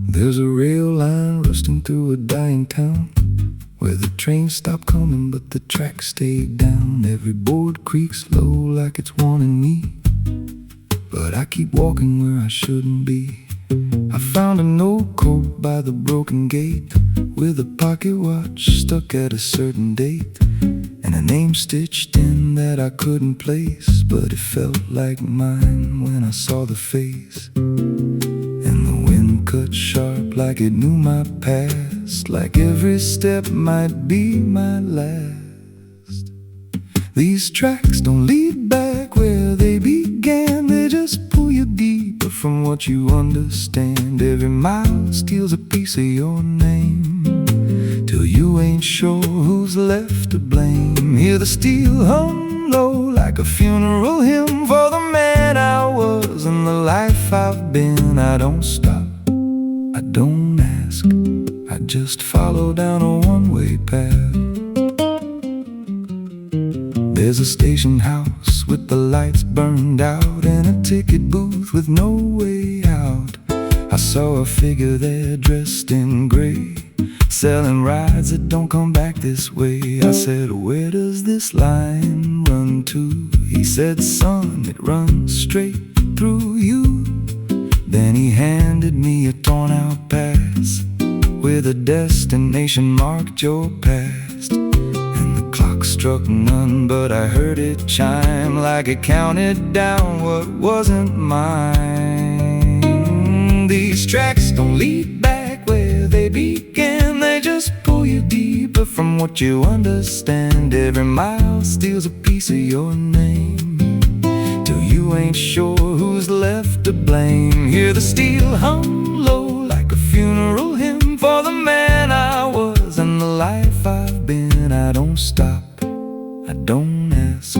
There's a rail line rusting through a dying town, where the trains stop coming but the tracks stay down. Every board creaks low like it's warning me, but I keep walking where I shouldn't be. I found a note code by the broken gate, with a pocket watch stuck at a certain date, and a name stitched in that I couldn't place, but it felt like mine when I saw the face. And the wind cut sharp like it knew my past, like every step might be my last. These tracks don't lead back where they began, they just pull you deeper from what you understand. Every mile steals a piece of your name, till you ain't sure who's left to blame. Hear the steel hum low like a funeral hymn for the man I was and the life I've been. I don't stop, I don't ask, I just follow down a one-way path. There's a station house with the lights burned out, and a ticket booth with no way out. I saw a figure there dressed in gray, selling rides that don't come back this way. I said, where does this line run to? He said, son, it runs straight through you. Then he handed me a torn out pass, with a destination marked your past. And the clock struck none, but I heard it chime like it counted down what wasn't mine. These tracks don't lead back where they began, they just pull you deeper from what you understand. Every mile steals a piece of your name, till you ain't sure who's left to blame. Hear the steel hum low like a funeral hymn for the man I was and the life I've been. I don't stop, I don't ask,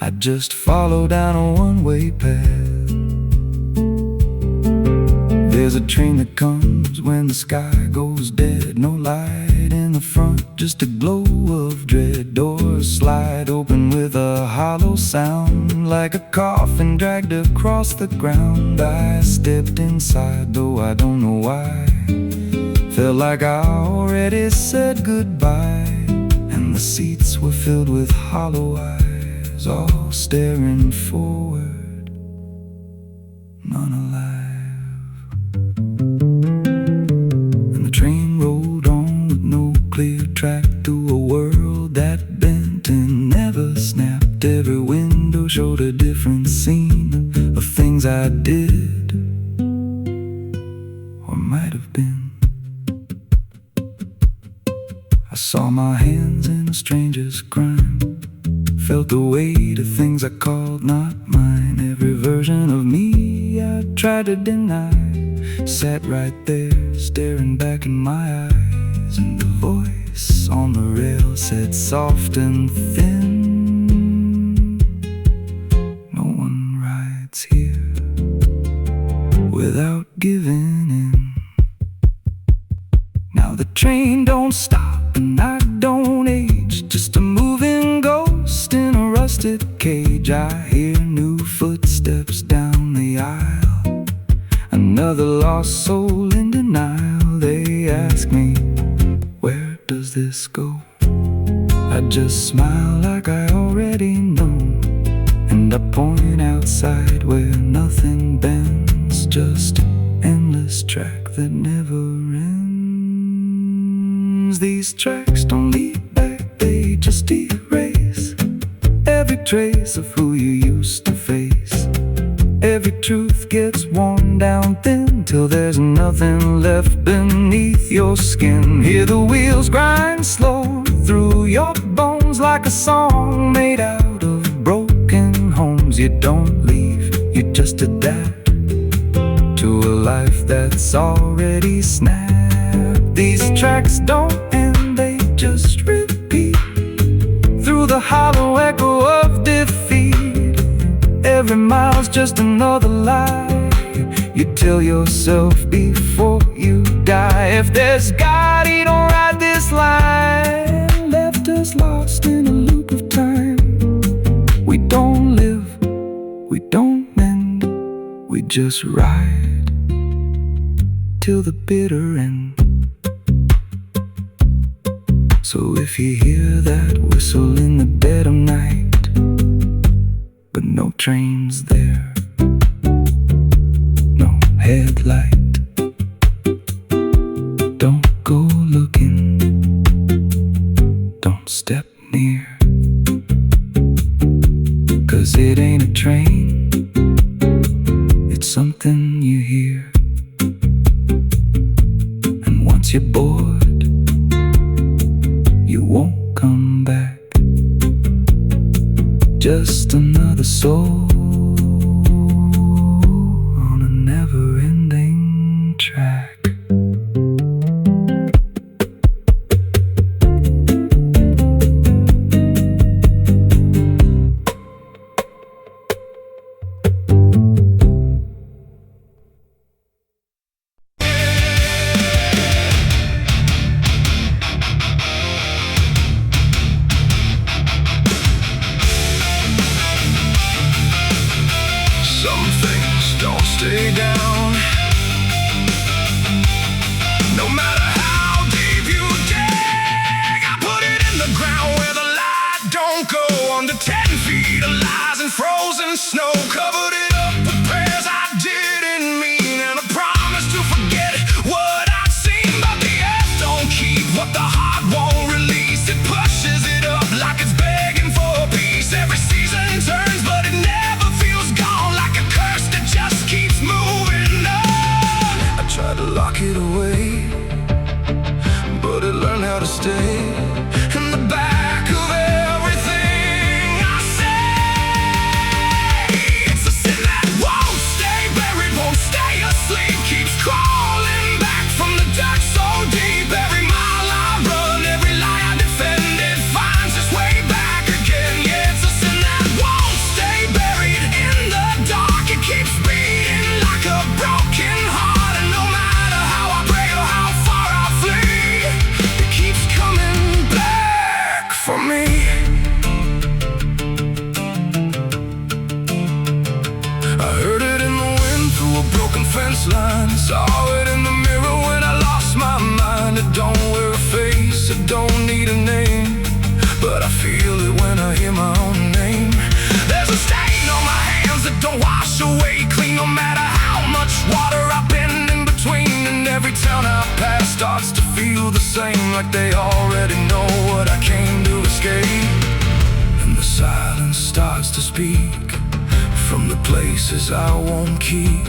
I just follow down a one-way path. There's a train that comes when the sky goes dead, no light in the front, just a glow of dread. Doors slide open with a hollow sound, like a coffin dragged across the ground. I stepped inside, though I don't know why, felt like I already said goodbye. And the seats were filled with hollow eyes, all staring forward, none alive. And the train rolled on with no clear track, through a world that bent and never snapped. Every window showed a different scene of things I did, or might have been. I saw my hands in a stranger's crime, felt the weight of things I called not mine. Every version of me I tried to deny sat right there, staring back in my eyes. And the voice on the rail said soft and thin, no one rides here without giving in. Now the train don't stop and I don't age, just a moving ghost in a rusted cage. I hear new footsteps down the aisle, another lost soul in denial. They ask me, where does this go? I just smile like I already know, and I point outside where nothing bends, just an endless track that never ends. These tracks don't lead back, they just erase every trace of who you used to face. Every truth gets worn down thin, till there's nothing left beneath your skin. Hear the wheels grind slow through your bones, like a song made out of broken homes. You don't leave, you just adapt to a life that's already snapped. These tracks don't end, they just repeat through the hollow echo of defeat. Every mile's just another lie you tell yourself before you die. if there's God, he don't write this line. Left us lost in a loop of time. We don't live, we don't mend, we just ride till the bitter end. So if you hear that whistle in the dead of night, but no train's there, no headlight, don't go looking, don't step near, 'cause it ain't a train, it's something you hear. And once you're bored, you won't come back. Just another soul on a never-ending track. Some things don't stay down. No matter how deep you dig, I put it in the ground where the light don't go. Under 10 feet of lies and frozen snow, covered it up with prayers I didn't mean, and a promise to forget what I'd seen. But the earth don't keep what the heart won't release. It pushes it up like it's begging for peace. Every season turns, but it never feels gone, like a curse that just keeps moving on. I tried to lock it away, but it learned how to stay in the back of everything I say. It's a sin that won't stay buried, won't stay asleep, keeps crawling back from the dirt so deep. Every mile I run, every lie I defend, it finds its way back again. Yeah, it's a sin that won't stay buried in the dark. It keeps beating like a broken heart, and no matter how I pray or how far I flee, it keeps coming back for me. I heard it in the wind through a broken fence line, saw it in the mirror when I lost my mind. It don't wear a face, it don't need a name, but I feel it when I hear my own name. There's a stain on my hands that don't wash away clean, no matter how much water I've been in between. And every town I pass starts to feel the same, like they already know what I came to escape. And the silence starts to speak from the places I won't keep,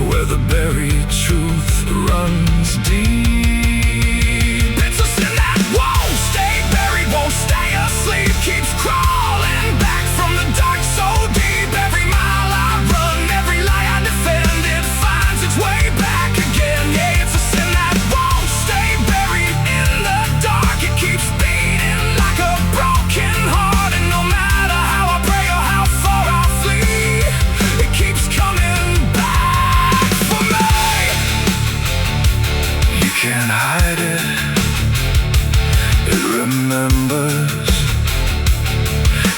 where the buried truth runs deep. It's a sin that won't stay buried, won't stay asleep, keeps crawling back from the dark so deep. Every mile I run, every lie I defend, it finds its way back again. Yeah, it's a sin that won't stay buried in the dark. It keeps beating like a broken heart, and no matter how I pray or how far I flee, it keeps coming back for me. You can't hide it, it remembers.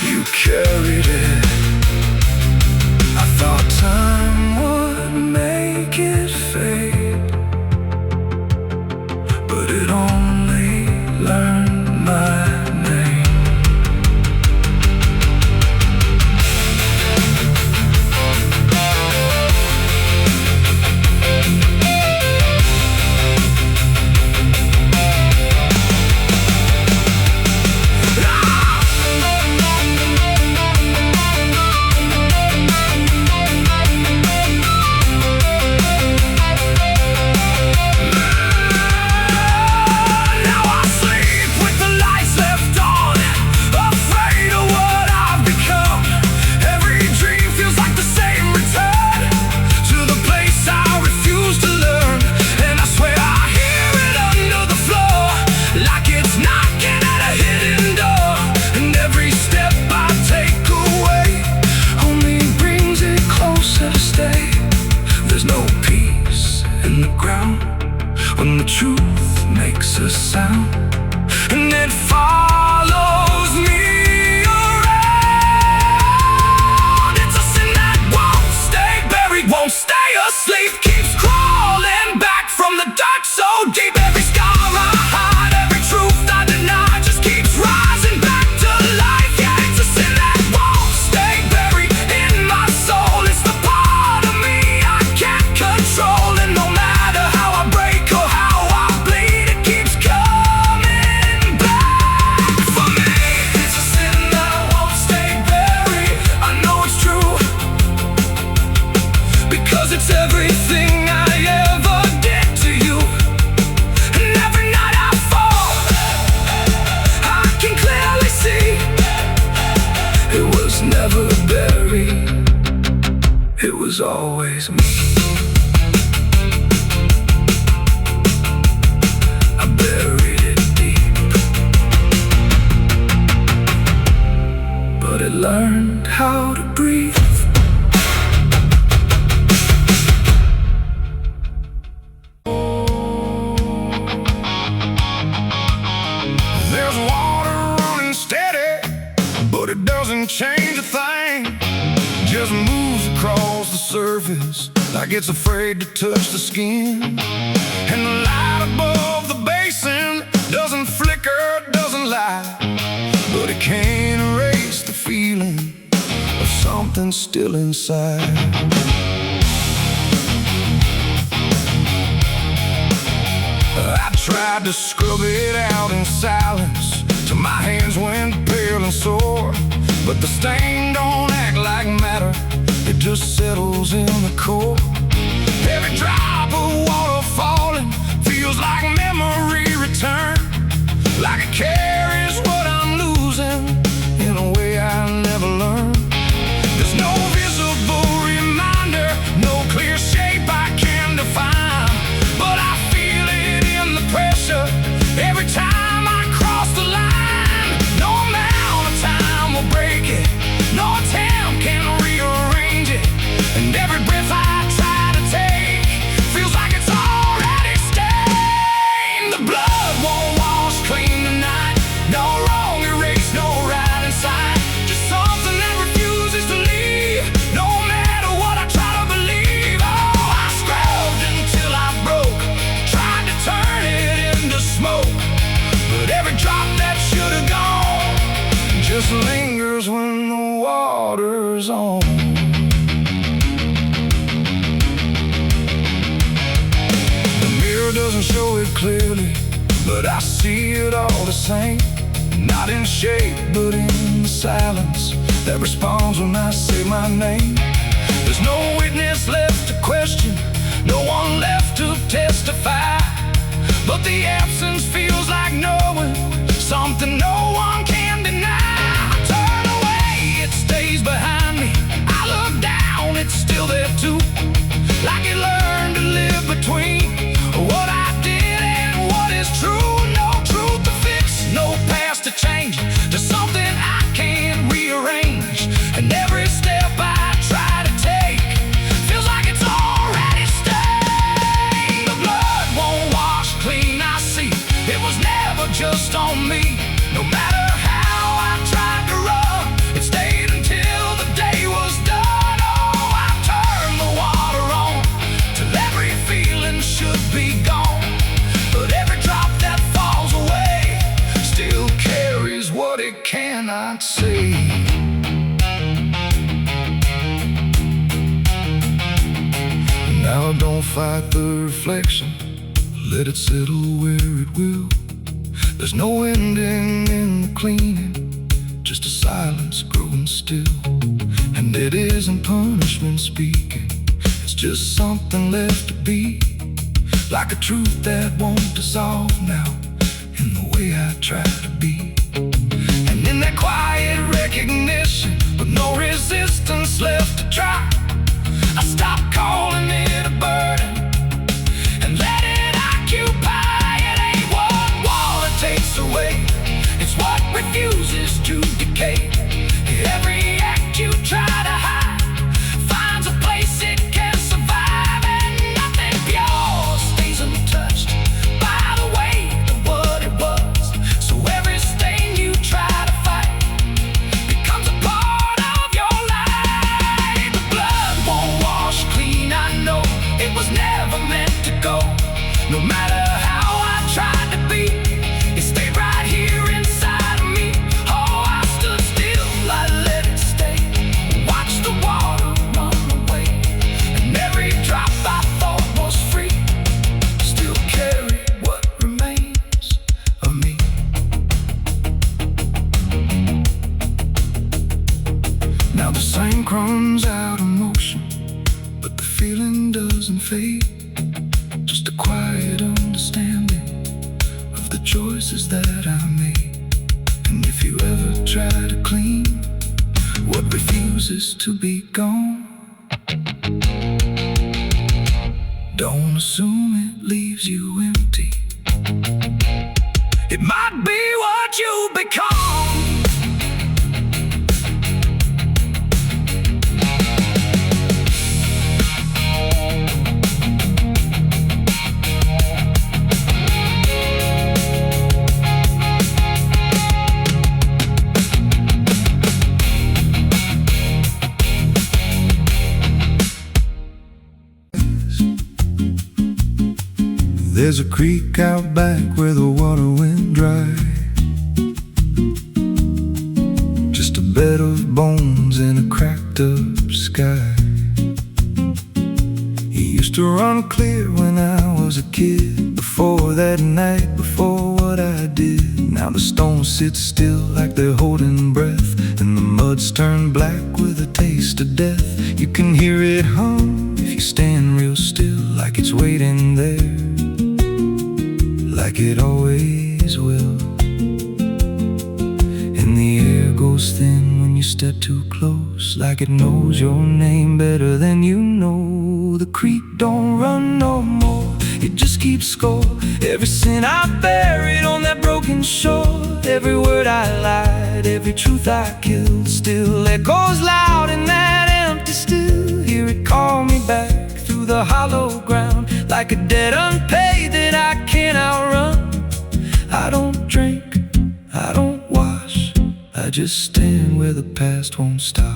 You carried it. I thought time would make it fade, but it only learned my name. when the truth makes a sound, and it follows me around. It's a sin that won't stay buried, won't stay asleep, keeps crawling back from the dark so deep. Every scar I hide, every truth I deny, just keeps rising back to life. Yeah, it's a sin that won't stay buried in my soul. It's the part of me I can't control, and no matter how I break or how I bleed, it keeps coming back for me. It's a sin that won't stay buried. I know it's true, because it's everything I ever did to you. And every night I fall, I can clearly see it was never buried, it was always me. I buried it deep, but it learned how to breathe. There's water running steady, but it doesn't change a thing. Just moves across the surface like it's afraid to touch the skin. And the light above the basin doesn't flicker, doesn't lie, but it can't erase the feeling of something still inside. I tried to scrub it out in silence till my hands went pale and sore, but the stain don't act like matter, it just settles in the core. Every drop of water falling feels like memory return, like it carries what I'm losing in a way I never learned. There's no visible reminder, no clear shape I can define, but I feel it in the pressure every time I cross the line. No amount of time will break it, no attempt can rearrange it, and every breath I try to take feels like it's already stained. The blood won't wash clean tonight, no wrong erased, no right inside, just something that refuses to leave, no matter what I try to believe. Oh, I scrubbed until I broke, tried to turn it into smoke, but every drop that should have gone just lingers when the water's on. The mirror doesn't show it clearly, but I see it all the same. Not in shape, but in the silence that responds when I say my name. There's no witness left to question, no one left to testify, but the absence feels like knowing something no one can deny. I turn away, it stays behind me. I look down, it's still there too, like it learned to live between what I did and what is true. No truth to fix, no past to change, to something I can't rearrange. And every step I try to take feels like it's already stained. The blood won't wash clean, I see it was never just on me. No matter how I tried to run, it stayed until the day was done. Oh, I turned the water on till every feeling should be gone, but every drop that falls away still carries what it cannot see. Now don't fight the reflection, let it settle where it will. There's no ending in the cleaning, just a silence growing still. And it isn't punishment speaking, it's just something left to be, like a truth that won't dissolve now in the way I try to be. And in that quiet recognition, with no resistance left to try, I stop calling it a burden and let it occupy. It ain't what water takes away, it's what refuses to decay. Every act you try to hide finds a place it can survive, and nothing pure stays untouched. No matter how I tried to be, it stayed right here inside of me. Oh, I stood still, I let it stay. Watched the water run away, and every drop I thought was free still carry what remains of me. Now the sink runs out of motion, but the feeling doesn't fade. Just a quiet understanding of the choices that I made. And if you ever try to clean what refuses to be gone, don't assume it leaves you empty. It might be what you become. There's a creek out back where the water went dry. Just a bed of bones in a cracked up sky. He used to run clear when I was a kid. Before that night, before what I did. Now the stones sit still like they're holding breath, and the mud's turned black with a taste of death. You can hear it hum if you stand real still, like it's waiting there, like it always will. And the air goes thin when you step too close, like it knows your name better than you know. The creek don't run no more, it just keeps score. Every sin I buried on that broken shore, every word I lied, every truth I killed, still echoes loud in that empty still. Hear it call me back through the hollow ground, like a debt unpaid that I can't outrun. I don't drink, I don't wash, I just stand where the past won't stop.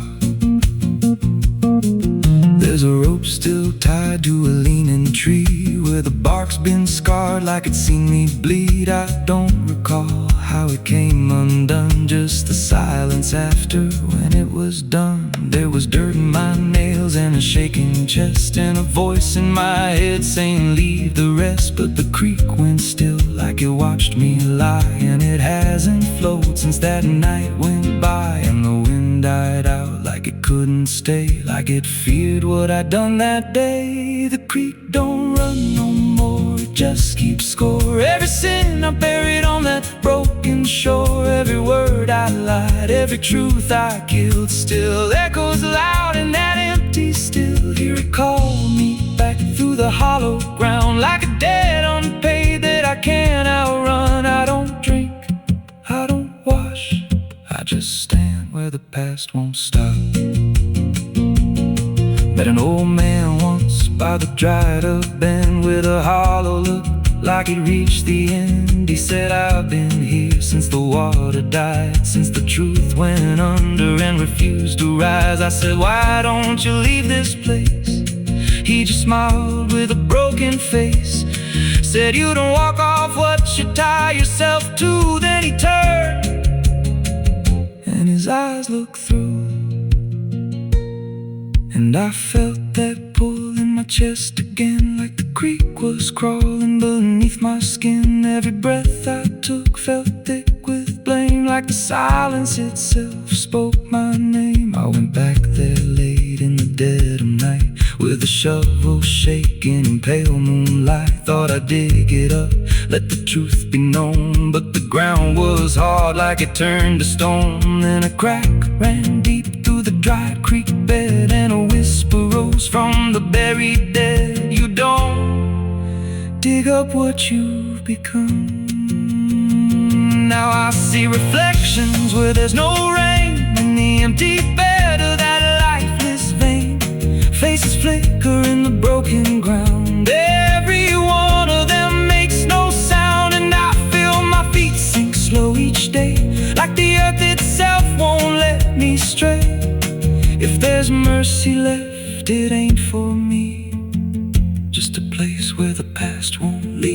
There's a rope still tied to a leaning tree, where the bark's been scarred like it's seen me bleed. I don't recall how it came undone, just the silence after when it was done. There was dirt in my nails and a shaking chest, and a voice in my head saying leave the rest. But the creek went still like it watched me lie, and it hasn't flowed since that night went by. And the wind died out like it couldn't stay, like it feared what I'd done that day. The creek don't run no more, it just keeps score. Every sin I buried on that broken shore, every word I lied, every truth I killed, still echoes loud in that empty still. Hear it call me back through the hollow ground, like a debt unpaid that I can't outrun. I don't drink, I don't wash, I just stand where the past won't stop. Met an old man once by the dried up bend, with a hollow look like he'd reached the end. He said, I've been here since the water died, since the truth went under and refused to rise. I said, why don't you leave this place? He just smiled with a broken face, said, you don't walk off what you tie yourself to. Then he turned and his eyes looked through, and I felt that pull in my chest again, like the creek was crawling beneath my skin. Every breath I took felt thick with blame, like the silence itself spoke my name. I went back there late in the dead of night, with a shovel shaking in pale moonlight. Thought I'd dig it up, let the truth be known, but the ground was hard like it turned to stone. Then a crack ran deep through the dry creek bed, and a whisper rose from the buried dead. You don't dig up what you've become. Now I see reflections where there's no rain, in the empty bed of that lifeless vein. Faces flicker in the broken ground, every one of them makes no sound. And I feel my feet sink slow each day, like the earth itself won't let me stray. If there's mercy left, it ain't for me, just a place where the past won't leave.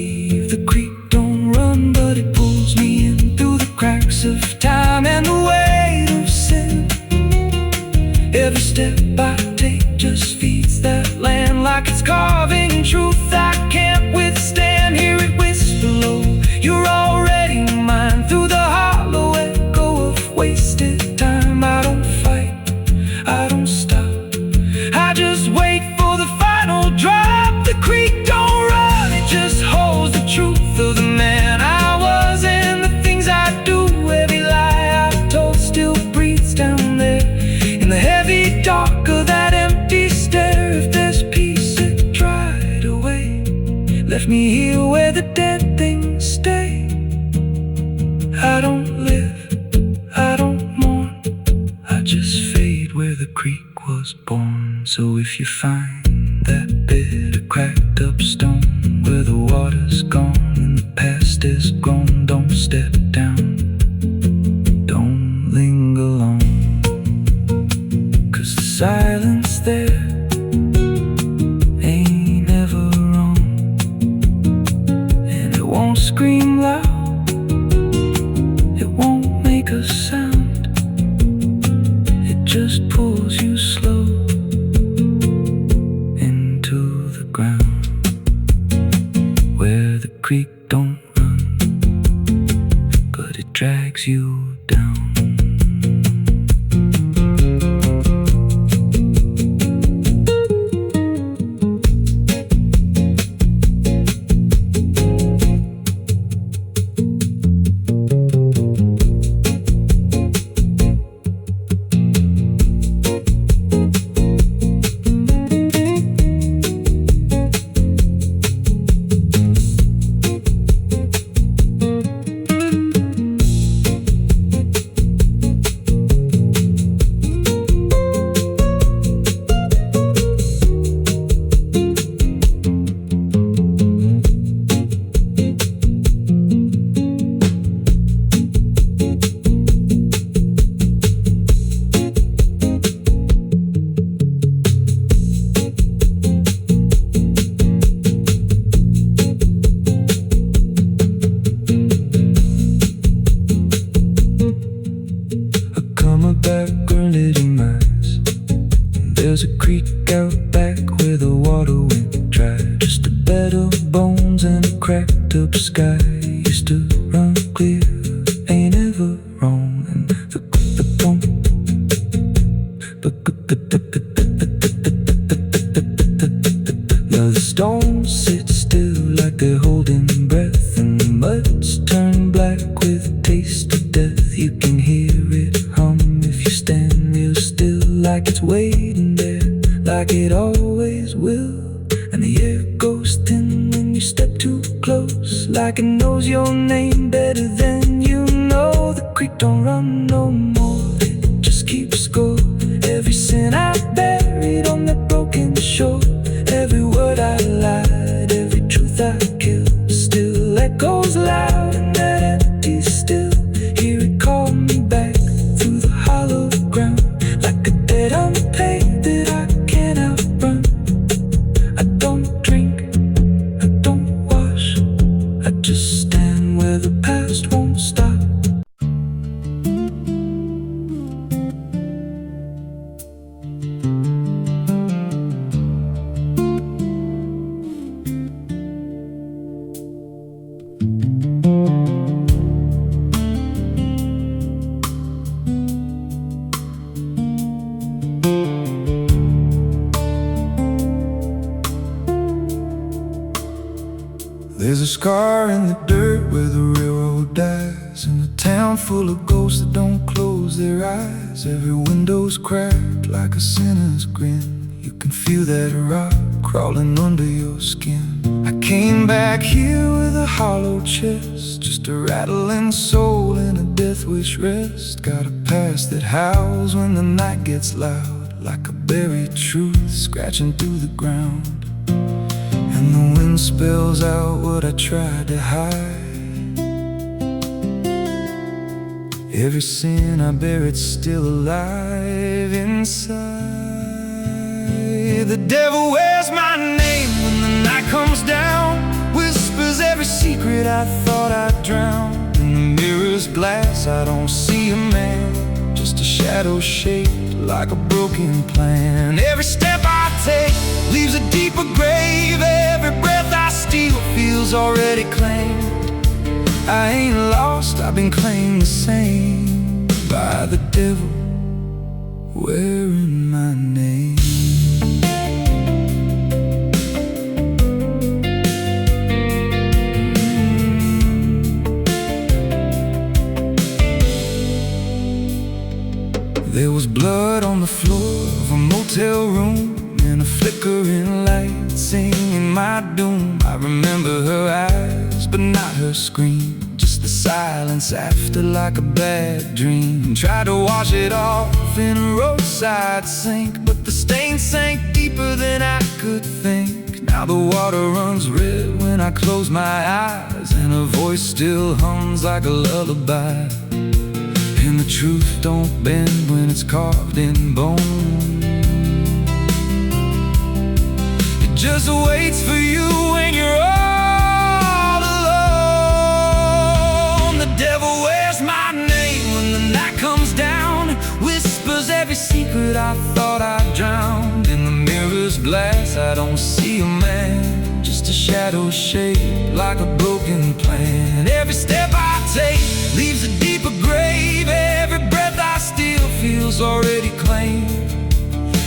won't scream loud, it won't make a sound. It just pulls you slow into the ground, where the creek don't run, but it drags you down. There's a creek out back where the water went dry. Just a bed of bones and a cracked up sky. Used to run clear, ain't ever wrong. And now the stones sit still like they're holding breath, and the mud's turned black with a taste of death. You can hear it hum if you stand real still, like it's waiting there, like it always will. And the air goes thin when you step too close, like it knows your name better than you know. The creek don't run no more, it just keeps score. Every sin I buried on that broken shore, every word I lied, every truth I killed, still echoes loud in that empty still. Hear it call me back through the hollow ground, like a debt unpaid that I can't outrun. I don't drink, I don't wash, I just stand where the past won't stop. There's a scar in the dirt where the railroad dies, and a town full of ghosts that don't close their eyes. Every window's cracked like a sinner's grin. You can feel that rock crawling under your skin. I came back here with a hollow chest, just a rattling soul in a death wish rest. Got a past that howls when the night gets loud, like a buried truth scratching through the ground. And the wind spells out what I tried to hide. Every sin I buried's still alive inside. The devil wears my name when the night comes down, whispers every secret I thought I'd drown. In the mirror's glass I don't see a man, just a shadow shaped like a broken plan. Every step I take leaves a deeper grave. Every breath I steal feels already claimed. I ain't lost, I've been claimed the same by the devil wearing my name. There was blood on the floor of a motel room, and a flickering light singing my doom. I remember her eyes, but not her scream, just the silence after like a bad dream. Tried to wash it off in a roadside sink, but the stain sank deeper than I could think. Now the water runs red when I close my eyes, and her voice still hums like a lullaby. And the truth don't bend when it's carved in bone. It just waits for you when you're all alone. glass I don't see a man, just a shadow shaped like a broken plan. Every step I take leaves a deeper grave. Every breath I steal feels already claimed.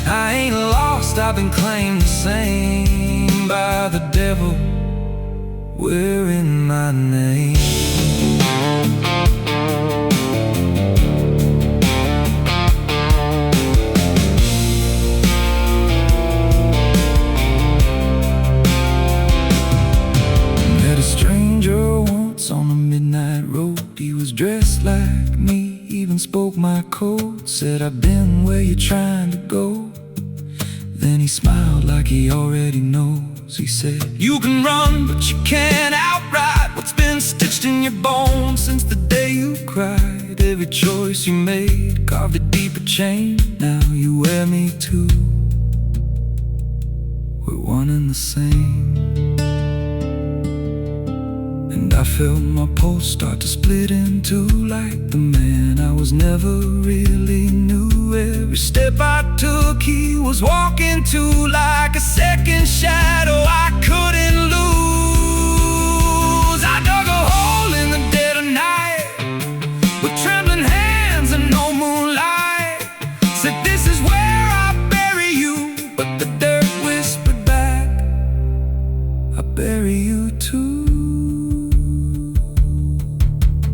I ain't lost, I've been claimed the same by the devil wearing my name. Met a stranger once on a midnight road. He was dressed like me, even spoke my code. Said, I've been where you're trying to go. Then he smiled like he already knows. He said, you can run, but you can't outride what's been stitched in your bones since the day you cried. Every choice you made carved a deeper chain. Now you wear me too. We're one and the same. And I felt my pulse start to split in two, like the man I was never really knew. Every step I took, he was walking to, like a second shadow I couldn't lose. I dug a hole in the dead of night with trembling hands and no moonlight. Said, this is where I bury you, but the dirt whispered back, I bury you too.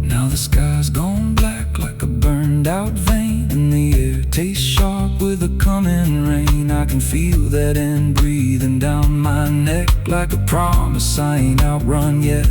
Now the sky's gone black like a burned out vein, and the air tastes sharp with the coming rain. I can feel that end breathing down my neck, like a promise I ain't outrun yet.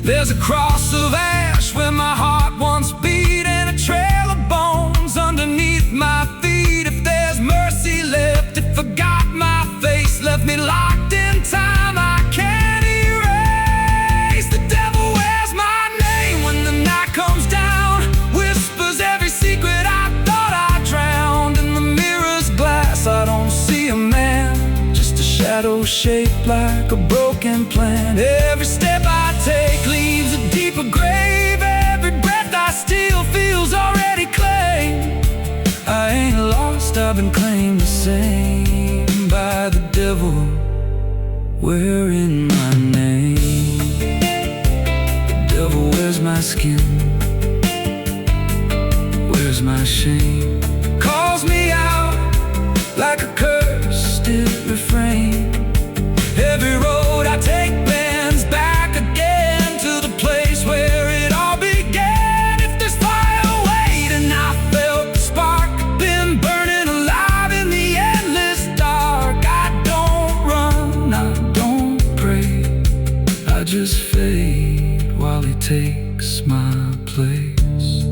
There's a cross of ash where my heart once beat, and a trail of bones underneath my feet. If there's mercy left, it forgot my face, left me locked in time I can't erase. The devil wears my name when the night comes down, whispers every secret I thought I drowned. In the mirror's glass I don't see a man, just a shadow shaped like a broken plan. Every step I take leaves a deeper grave. Every breath I steal feels already claimed. I ain't lost, I've been claimed the same by the devil wearing my name. The devil wears my skin, wears my shame, calls me out like a cursed refrain. Every road I take bends back again to the place where it all began. If there's fire waiting, I felt the spark, been burning alive in the endless dark. I don't run, I don't pray, I just fade while he takes my place.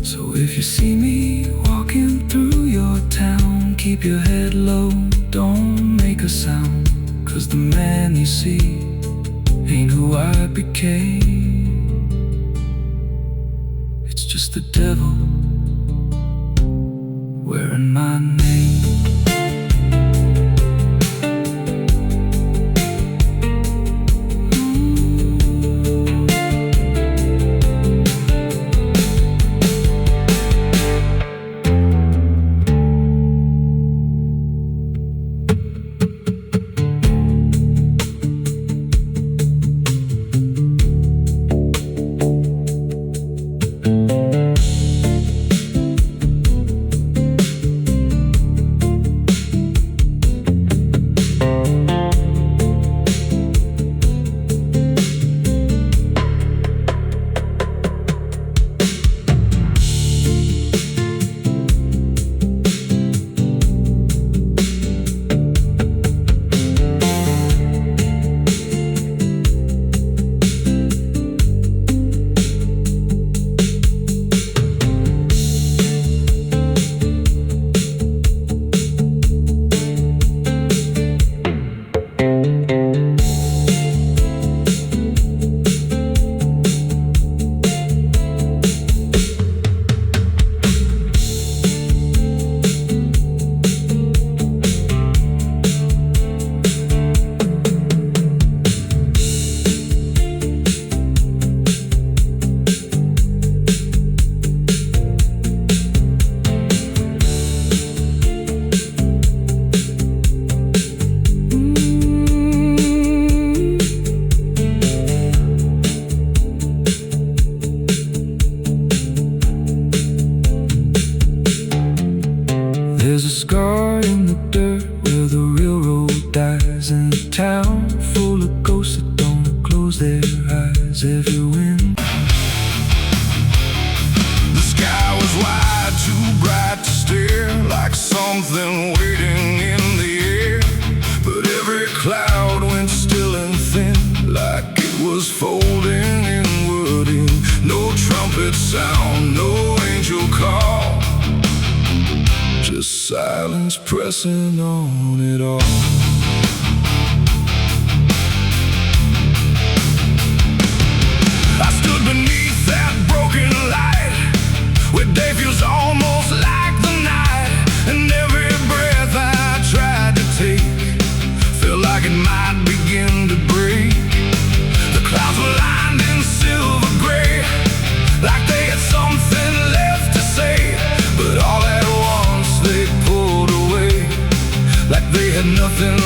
So if you see me walking through your town, keep your head low, don't make a sound, 'cause the man you see ain't who I became. It's just the devil wearing my name. close their eyes every wind. The sky was wide, too bright to stare, like something waiting in the air. But every cloud went still and thin, like it was folding inward in. No trumpet sound, no angel call, just silence pressing on it all. I stood beneath that broken light, where day feels almost like the night, and every breath I tried to take felt like it might begin to break. The clouds were lined in silver gray, like they had something left to say, but all at once they pulled away, like they had nothing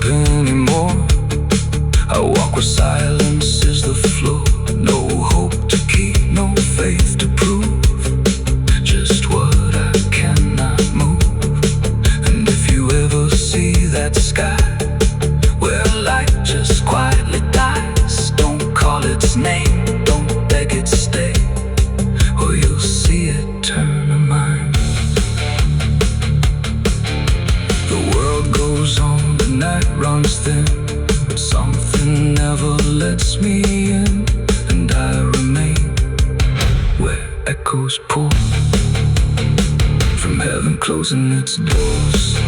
anymore. I walk where silence is the flow. No hope to keep, no faith to prove, just what I cannot move. And if you ever see that sky where light just quietly dies, don't call its name, don't beg it stay, or you'll see it turn a mind. The world goes on, the night runs thin, but something never lets me in, and I remain where echoes pour from heaven closing its doors.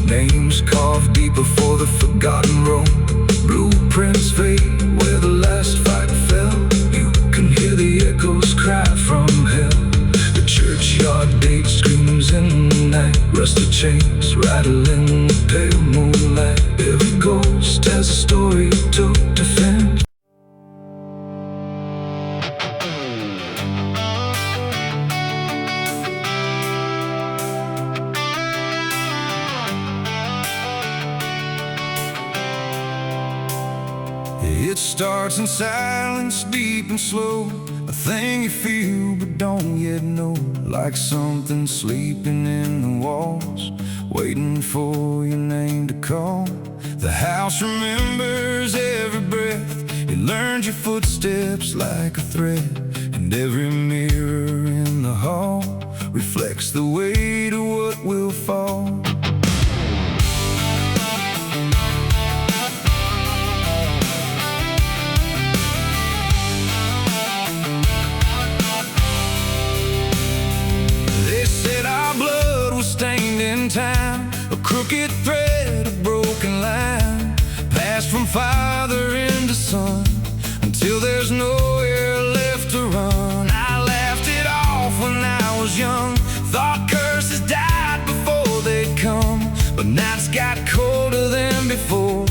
Names carved deep before the forgotten roam. Blueprints fade where the last fight fell. You can hear the echoes cry from hell. The churchyard date screams in the night. Rusted chains rattle in the pale moonlight. Every ghost has a story to defend. It starts in silence, deep and slow, a thing you feel but don't yet know. Like something sleeping in the walls, waiting for your name to call. The house remembers every breath, it learns your footsteps like a thread. And every mirror in the hall reflects the weight of what will fall. Stained in time, a crooked thread, a broken line, passed from father into son, until there's nowhere left to run. I laughed it off when I was young, thought curses died before they'd come. But nights got colder than before,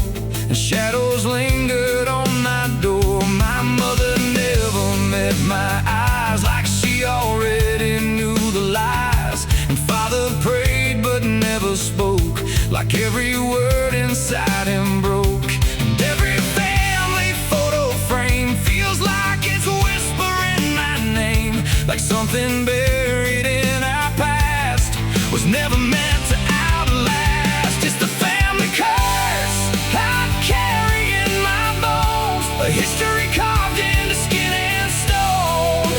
and shadows lingered on my door. My mother never met my eyes, like she already knew the lies. And father prayed but never spoke, like every word inside him broke. And every family photo frame feels like it's whispering my name, like something buried in our past was never meant to outlast. It's the family curse I carry in my bones, a history carved into skin and stone.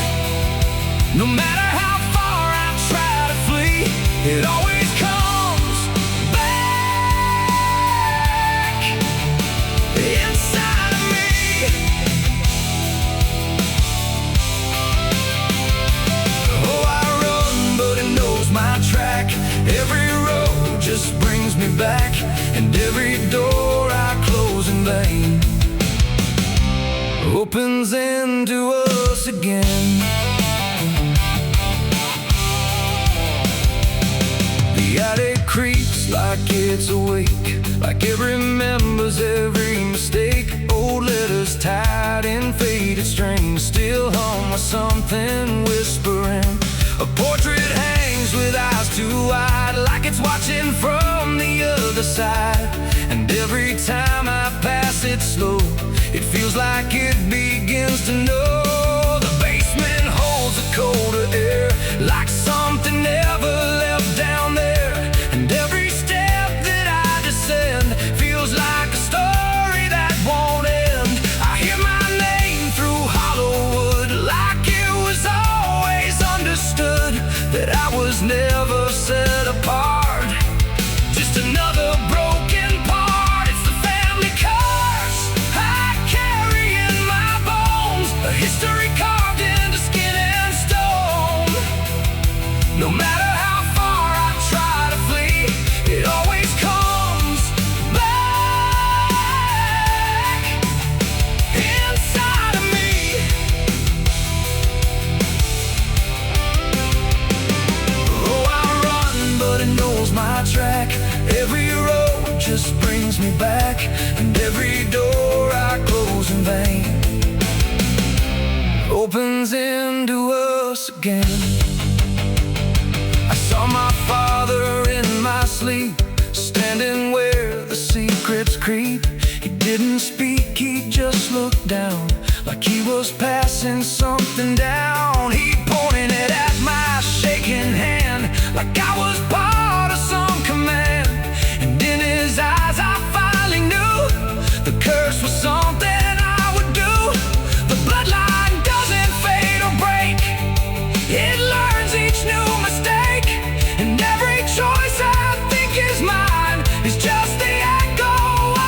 No matter how far I try to flee, it always comes back inside of me. Oh, I run, but it knows my track. Every road just brings me back, and every door I close in vain opens into us again. The attic creaks like it's awake, like it remembers every mistake. Old letters tied in faded strings still hum with something whispering. A portrait hangs with eyes too wide, like it's watching from the other side. And every time I pass it slow, it feels like it begins to know. The basement holds a colder air, like something never left down there. And every step that I descend feels like a story that won't end. I hear my name through Hollywood, like it was always understood that I was never set apart, just another broken part. It's the family curse I carry in my bones, a history carved into skin and stone. No matter how far I try to flee, just brings me back, and every door I close in vain opens into us again. I saw my father in my sleep, standing where the secrets creep. He didn't speak, he just looked down, like he was passing something down. He pointed it at my shaking hand, like I was part of some command. And in his eyes I finally knew the curse was something I would do. The bloodline doesn't fade or break, it learns each new mistake. And every choice I think is mine is just the echo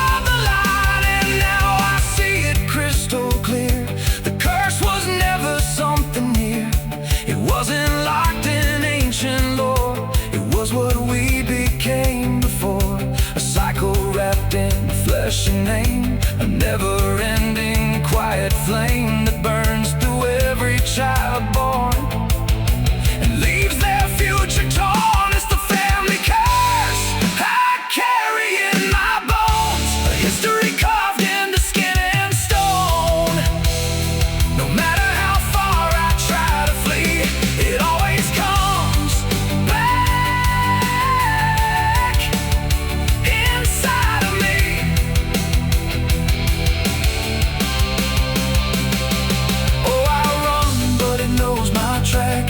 of the line. And now I see it crystal clear, the curse was never something near. It wasn't locked in ancient lore, it was what we became before. A cycle wrapped in flesh and name, a never-ending quiet flame that burns through every child born and leaves their future torn. It's the family curse I carry in my bones, a history carved into skin and stone. No matter how far I try to flee, it always comes back inside of me. Oh, I run, but it knows my track.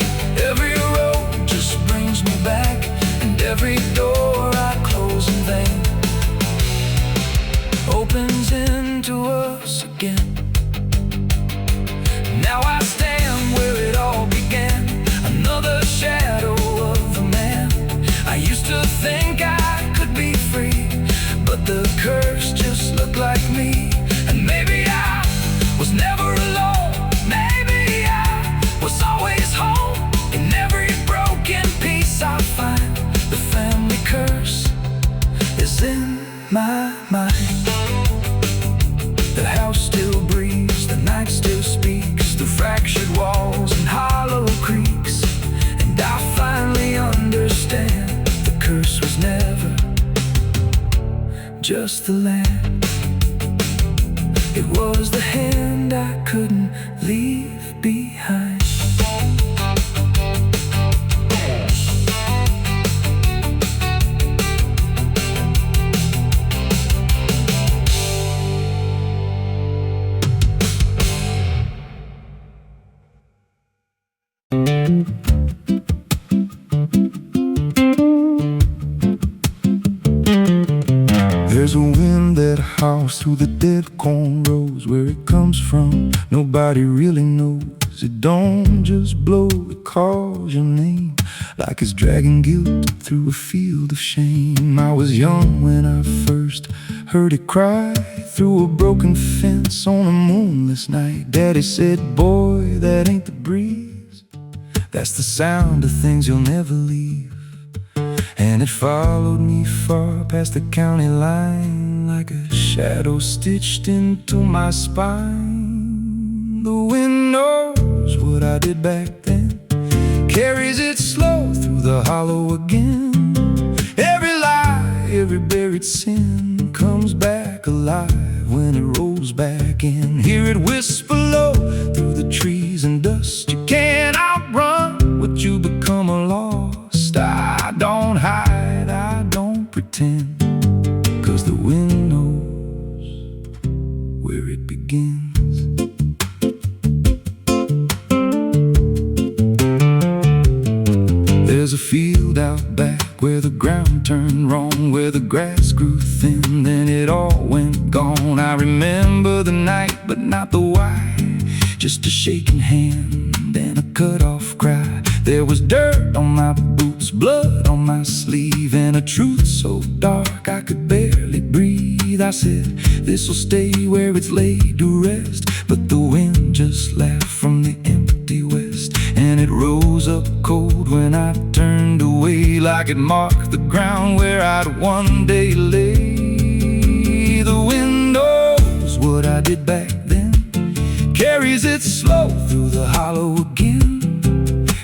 Every road just brings me back, and every door I close in vain opens into us again. Now I stand where it all began, another shadow of the man. I used to think I could be free, but the curse just looked like me. And maybe I was never alone, maybe I was always home. In every broken piece I find, the family curse is in my mind. The house still breathes, the night still speaks through fractured walls and hollow creaks. And I finally understand, the curse was never just the land, it was the hand I couldn't leave behind. There's a wind that howls through the dead corn rows. Where it comes from, nobody really knows. It don't just blow, it calls your name, like it's dragging guilt through a field of shame. I was young when I first heard it cry through a broken fence on a moonless night. Daddy said, boy, that ain't the breeze, that's the sound of things you'll never leave. And it followed me far past the county line, like a shadow stitched into my spine. The wind knows what I did back then, carries it slow through the hollow again. Every lie, every buried sin comes back alive when it rolls back in. Hear it whisper low through the trees and dust. You can't outrun what you become lost. I don't hide, I don't pretend, 'cause the wind knows where it begins. There's a field out back where the ground turned wrong, where the grass grew thin, then it all went gone. I remember the night, but not the why, just a shaking hand and a cut-off cry. There was dirt on my boots, blood on my sleeve, and a truth so dark I could barely breathe. I said, this'll stay where it's laid to rest, but the wind just laughed from the empty west, and it rose up cold when I turned away, like it marked the ground where I'd one day lay. The wind knows what I did back then, carries it slow through the hollow again.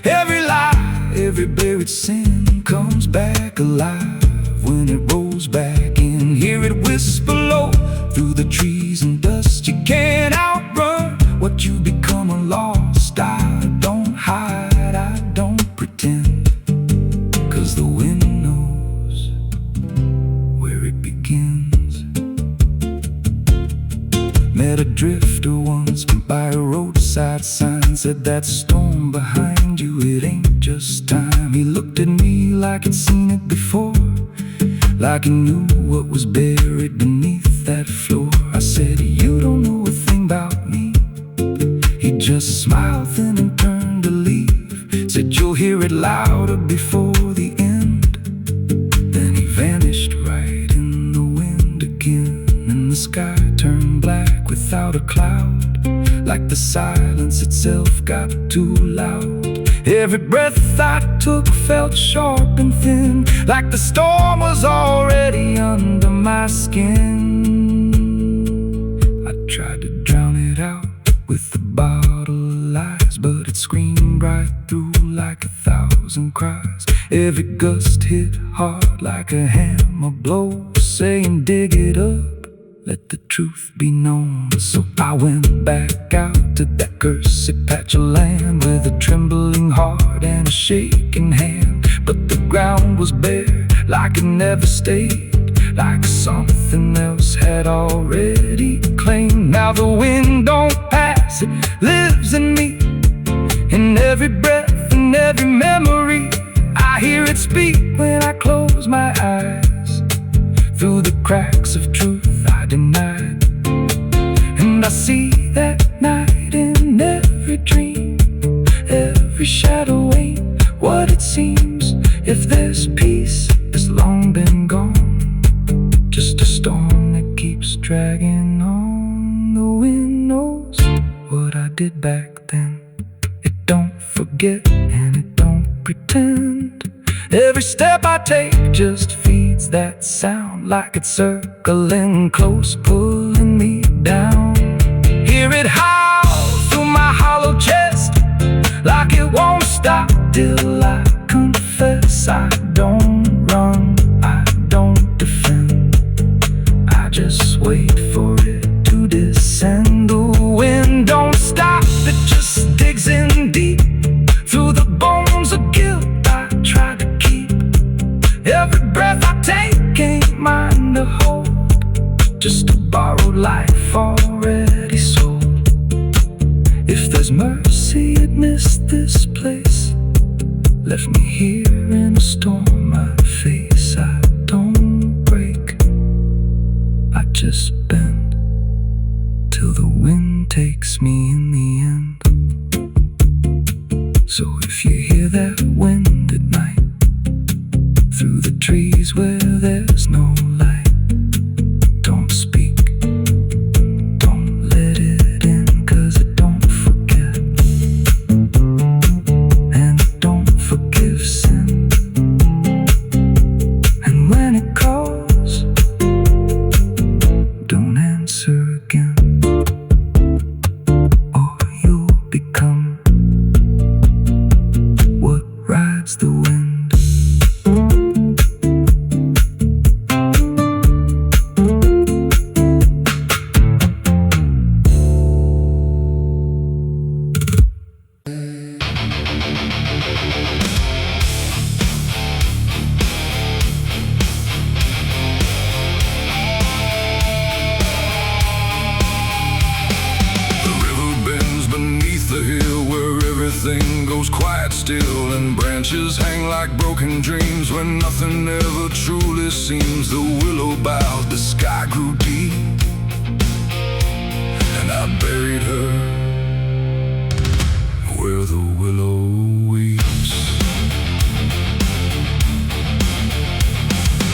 Every lie, every buried sin comes back alive when it rolls back in. can hear it whisper low through the trees and dust. You can't outrun what you become or lost. I don't hide, I don't pretend, 'cause the wind knows where it begins. Met a drifter once by a roadside sign, said that storm behind you, it ain't just time. He looked at me like he'd seen it before, like he knew what was buried beneath that floor. I said, you don't know a thing about me. He just smiled then and turned to leave. Said, you'll hear it louder before the end. Then he vanished right in the wind again, and the sky turned black without a cloud, like the silence itself got too loud. Every breath I took felt sharp and thin, like the storm was already under my skin. I tried to drown it out with a bottle of lies, but it screamed right through like 1,000 cries. Every gust hit hard like a hammer blow, saying dig it up, let the truth be known. So I went back out to that cursed patch of land with a trembling heart and a shaking hand. But the ground was bare, like it never stayed, like something else had already claimed. Now the wind don't pass, it lives in me, in every breath and every memory. I hear it speak when I close my eyes, through the cracks of truth I denied. And I see that night in every dream. Every shadow ain't what it seems. If there's peace, it's long been gone, just a storm that keeps dragging on. The wind knows what I did back then. It don't forget and it don't pretend. Every step I take just feeds that sound, like it's circling close, pulling me down. Hear it howl through my hollow chest, like it won't stop till I confess. I don't run, I don't defend, I just wait for it to descend. The wind don't stop, it just digs in deep, through the bones of guilt I try to keep. Every breath I take ain't mine to hold, just a borrowed life already sold. If there's mercy, it missed this place, left me here in a storm I face. I don't break, I just bend, till the wind takes me in the end. So if you hear that wind at night, through the trees where there's no light, don't speak, don't let it in, 'cause it don't forget, and it don't forgive sin. And when it calls, don't answer again, or you'll become what rides the wind. Everything goes quiet still, and branches hang like broken dreams when nothing ever truly seems. The willow bowed, the sky grew deep, and I buried her where the willow weeps.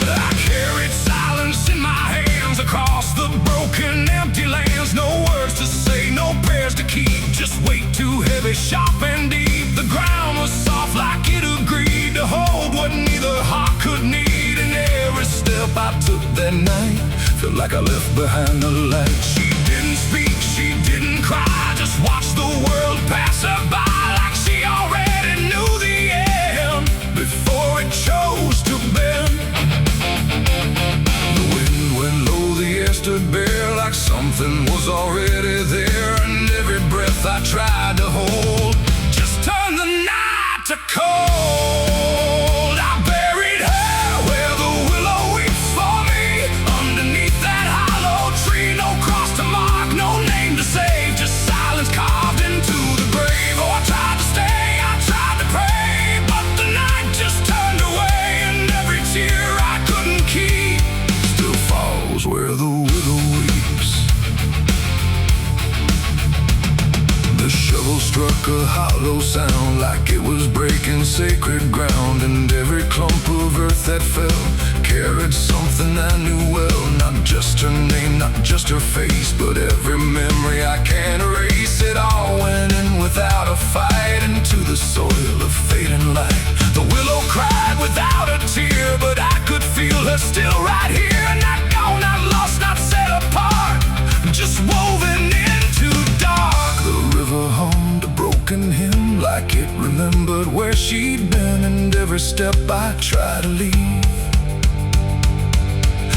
I carried silence in my hands across the broken, empty lands. No words to say, no prayers to keep, just weight too heavy, sharp and deep. The ground was soft like it agreed to hold what neither heart could need. And every step I took that night felt like I left behind a light. She didn't speak, she didn't cry, just watched the world pass her by, like she already knew the end before it chose to bend. The wind hollow sound, like it was breaking sacred ground. And every clump of earth that fell carried something I knew well. Not just her name, not just her face, but every memory I can't erase. It all went in without a fight, into the soil of fading light. The willow cried without a tear, but I could feel her still right here. Not gone, not lost, not set apart, just woven into dark. The river hummed a broken hymn, like it remembered where she'd been. And every step I try to leave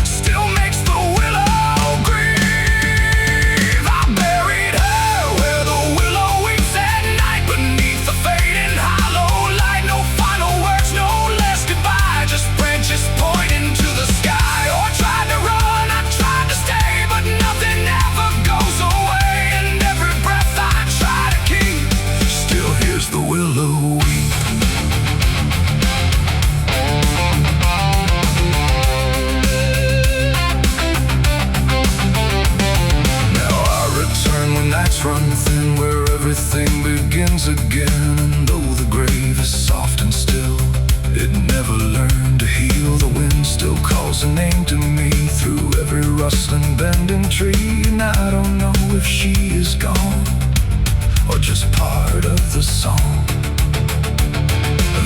still makes the willow grieve. I buried her where the willow weeps at night, beneath the fading hollow light. No final words, no less goodbye, just branches pointing to the sky. Or tried to run, I tried to stay, but nothing ever goes away. And every breath I try to keep still hears the willow weep. Nights run thin, where everything begins again. And though the grave is soft and still, it never learned to heal. The wind still calls a name to me through every rustling bending tree. And I don't know if she is gone or just part of the song.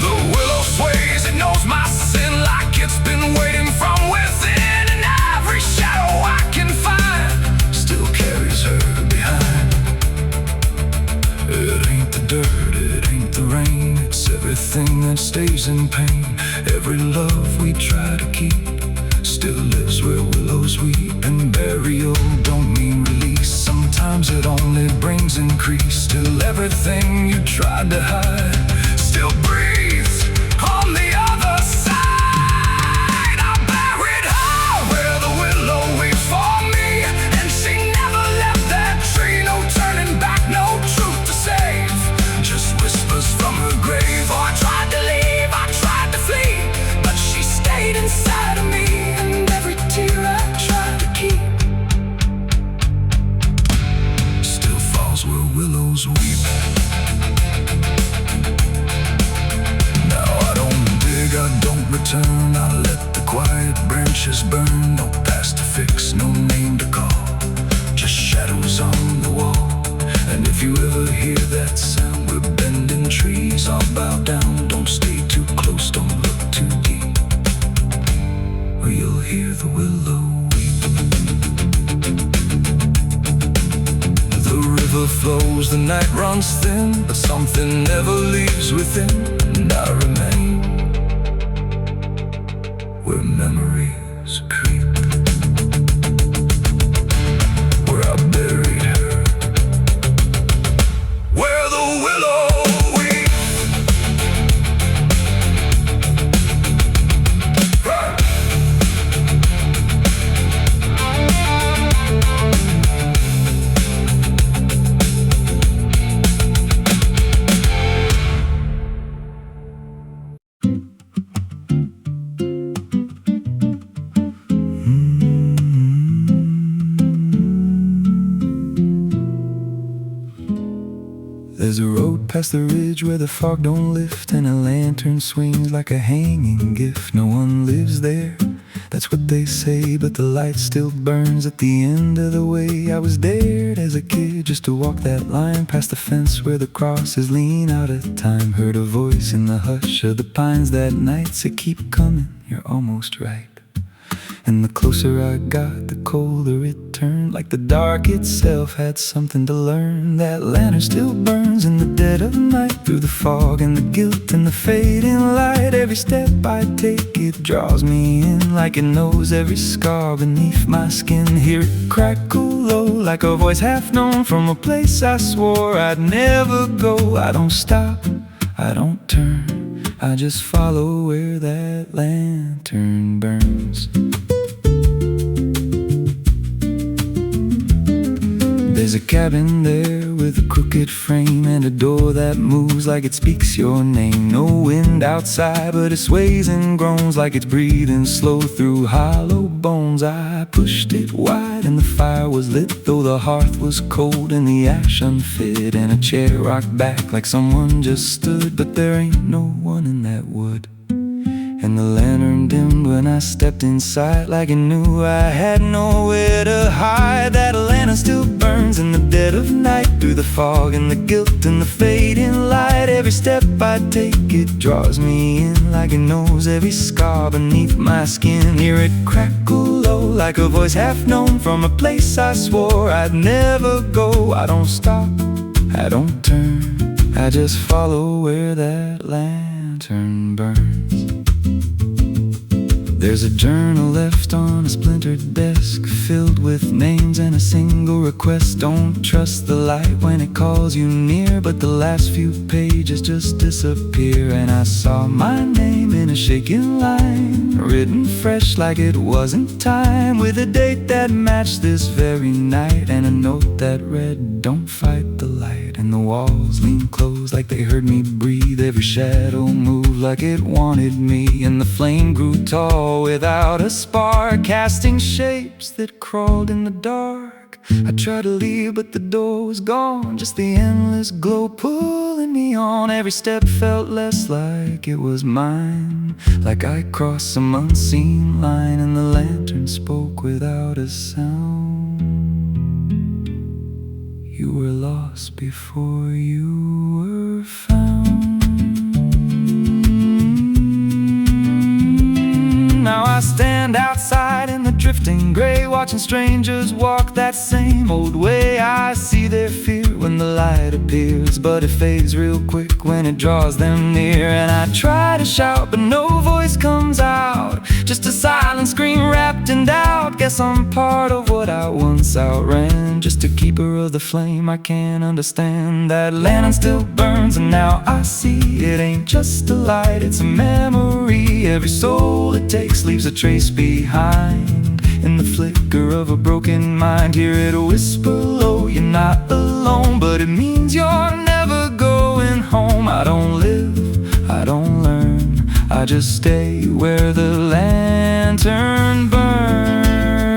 The willow sways, it knows my sin, like it's been waiting from within. And every shadow I can find still carries her behind. It ain't the dirt, it ain't the rain, it's everything that stays in pain. Every love we try to keep still lives where willows weep. And burial don't mean release, sometimes it only brings increase. Still everything you tried to hide still breathes on the other side. I buried her where the willow weeps for me, and she never left that tree. No turning back, no truth to save, just whispers from her grave. Oh, I tried to leave, I tried to flee, but she stayed inside of me. And every tear I tried to keep still falls where willows weep. Now I don't dig, I don't return, I let the quiet branches burn. No past to fix, no name to call, just shadows on the wall. And if you ever hear that sound, we're bending trees, I'll bow down. Don't stay too close, don't look too deep, or you'll hear the willow weep. The river flows, the night runs thin, but something never leaves within. And I remain where memories creep, where I buried her, where the willow weeps. There's a road past the ridge where the fog don't lift, and a lantern swings like a hanging gift. No one lives there, that's what they say, but the light still burns at the end of the way. I was dared as a kid just to walk that line, past the fence where the crosses lean out of time. Heard a voice in the hush of the pines that night say, keep coming, you're almost right. And the closer I got, the colder it turned, like the dark itself had something to learn. That lantern still burns in the dead of night, through the fog and the guilt and the fading light. Every step I take, it draws me in, like it knows every scar beneath my skin. Hear it crackle low, like a voice half known, from a place I swore I'd never go. I don't stop, I don't turn, I just follow where that lantern burns. There's a cabin there with a crooked frame and a door that moves like it speaks your name. No wind outside, but it sways and groans like it's breathing slow through hollow bones. I pushed it wide and the fire was lit, though the hearth was cold and the ash unfit, and a chair rocked back like someone just stood. But there ain't no one in that wood. And the lantern dimmed when I stepped inside, like it knew I had nowhere to hide. That lantern still burns in the dead of night, through the fog and the guilt and the fading light. Every step I take, it draws me in, like it knows every scar beneath my skin. Hear it crackle low, like a voice half known from a place I swore I'd never go. I don't stop, I don't turn, I just follow where that lantern burns. There's a journal left on a splintered desk, filled with names and a single request. Don't trust the light when it calls you near, but the last few pages just disappear. And I saw my name in a shaking line, written fresh like it wasn't time, with a date that matched this very night, and a note that read, "Don't fight the light." And the walls leaned close like they heard me breathe. Every shadow moved like it wanted me, and the flame grew tall without a spark, casting shapes that crawled in the dark. I tried to leave, but the door was gone, just the endless glow pulling me on. Every step felt less like it was mine, like I crossed some unseen line, and the lantern spoke without a sound. You were lost before you were found. Now I stand outside in the drifting gray, watching strangers walk that same old way. I see their fear when the light appears, but it fades real quick when it draws them near. And I try to shout, but no voice comes out, just a silent scream wrapped in doubt. Guess I'm part of what I once outran, just a keeper of the flame I can't understand. That lantern still burns, and now I see it ain't just a light, it's a memory. Every soul it takes leaves a trace behind, in the flicker of a broken mind. Hear it whisper low, you're not alone, but it means you're never going home. I don't live, I don't learn, I just stay where the lantern burns.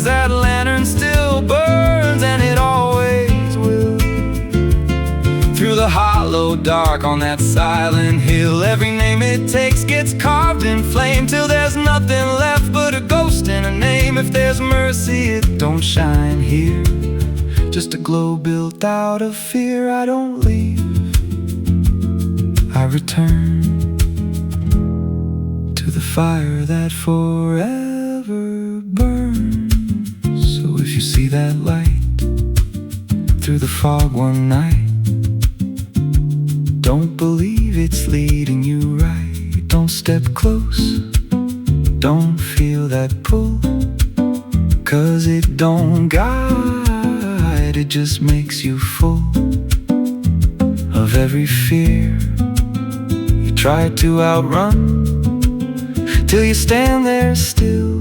That lantern still burns, and it always will, through the hollow dark on that silent hill. Every name it takes gets carved in flame, till there's nothing left but a ghost and a name. If there's mercy, it don't shine here, just a glow built out of fear. I don't leave, I return to the fire that forever burns. So if you see that light through the fog one night, don't believe it's leading you right. Don't step close, don't feel that pull, 'cause it don't guide, it just makes you full of every fear you try to outrun, till you stand there still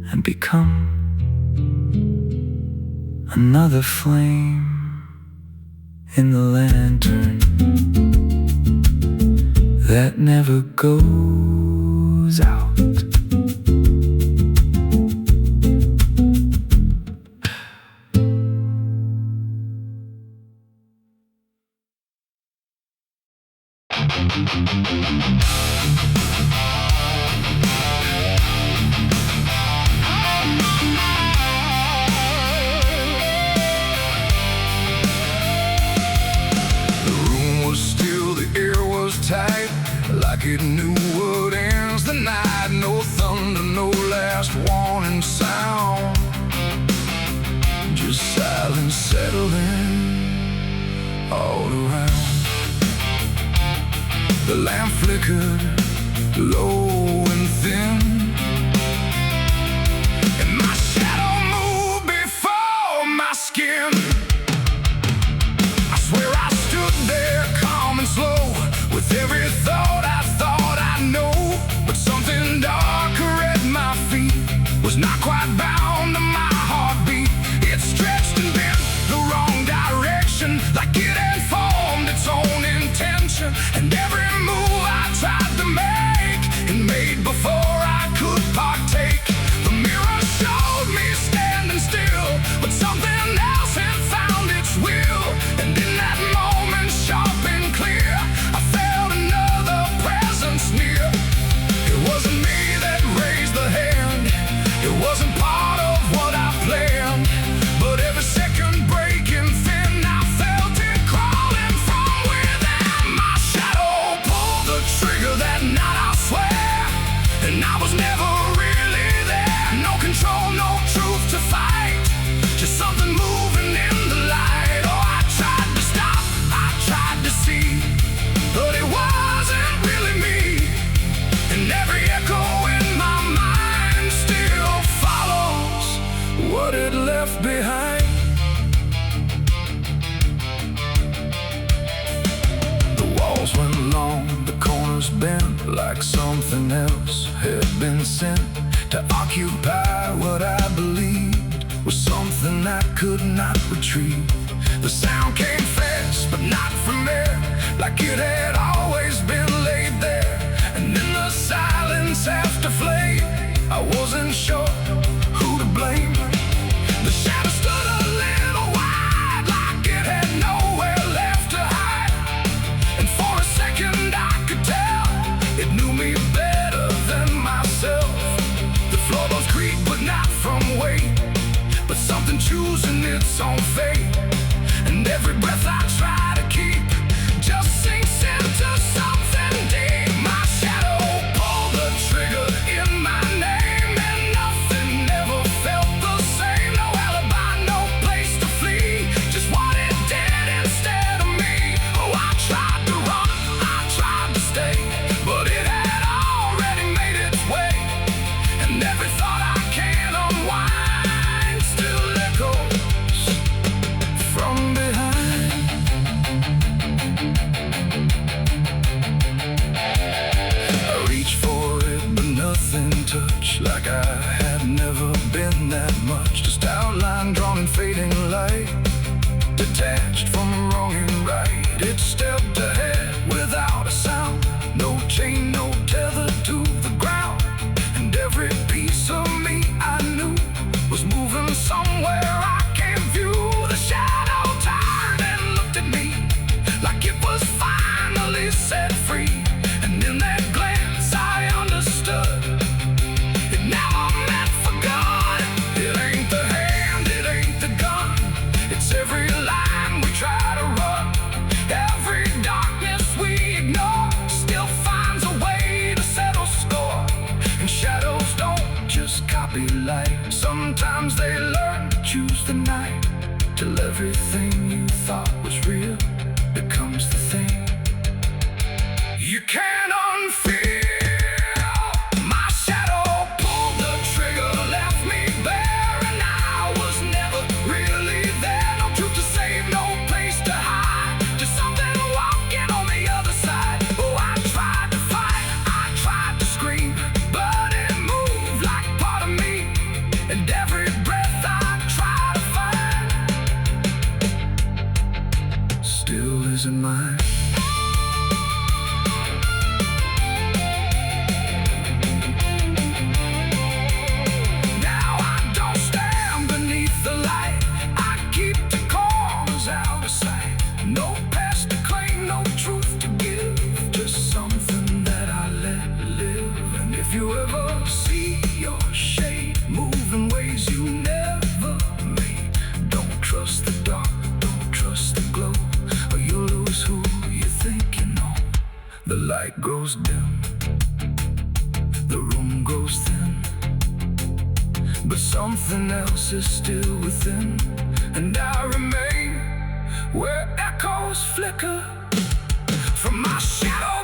and become another flame in the lantern that never goes out. Like it knew what ends the night. No thunder, no last warning sound, just silence settling all around. The lamp flickered low and thin, and my shadow moved before my skin. I swear I stood there calm and slow, with every thought I know, but something darker at my feet was not quite bound to my heartbeat. Every move I tried to make, it made before I could partake. The mirror showed me standing still, but something else had found its will. And in that moment, sharp and clear, I felt another presence near. It wasn't me that raised the hand, it wasn't part of what I planned, but every second breaking thin, I felt it crawling from within. My shadow pulled the trigger that night, I swear, and I was never really there. No control, no truth to fight, just something moving in the light. Oh, I tried to stop, I tried to see, but it wasn't really me. And every echo in my mind still follows what it left behind. The walls went long, the corners bent, like something else had been sent to occupy what I believed was something I could not retrieve. The sound came fast, but not from there, like it had always been laid there. And in the silence after flame, I wasn't sure who to blame. The shadow stood a little wide, like it had nowhere left to hide. And for a second I could tell it knew me better than myself. The floorboards creak, but not from weight, but something choosing its own fate. And every breath I try to keep just sinks into something deep. My shadow pulled the trigger in my name, and nothing ever felt the same. No alibi, no place to flee, just what it did instead of me. Oh, I tried to run, I tried to stay, but it had already made its way. And every thought I can't unwind still echoes from behind. I reached for it, but nothing touched, like I had never been that much. Just outline drawn in fading light, detached from wrong and right. It stepped ahead without a sound, no chain, no tether to the ground. And every piece of me I knew was moving somewhere I can't view. The shadow turned and looked at me like it was finally set free. And in that glance I understood it never meant for good. It ain't the hand, it ain't the gun, it's every line we try to run. Every darkness we ignore still finds a way to settle score. And shadows don't just copy light, sometimes they learn to choose the night, till everything you thought was real becomes the thing you can't unfeel. My shadow pulled the trigger, left me bare, and I was never really there. No truth to save, no place to hide, just something walking on the other side. Oh, I tried to fight, I tried to scream, but it moved like part of me. And every breath I try to find still isn't mine. Now I don't stand beneath the light, I keep the corners out of sight. No past to claim, no truth to give, just something that I let live. And if you ever see your shade move in ways you never made, don't trust the dark, don't trust the glow, or you'll lose who you think you know. The light grows dim, the room grows thin, but something else is still within. And I remain where echoes flicker from my shadow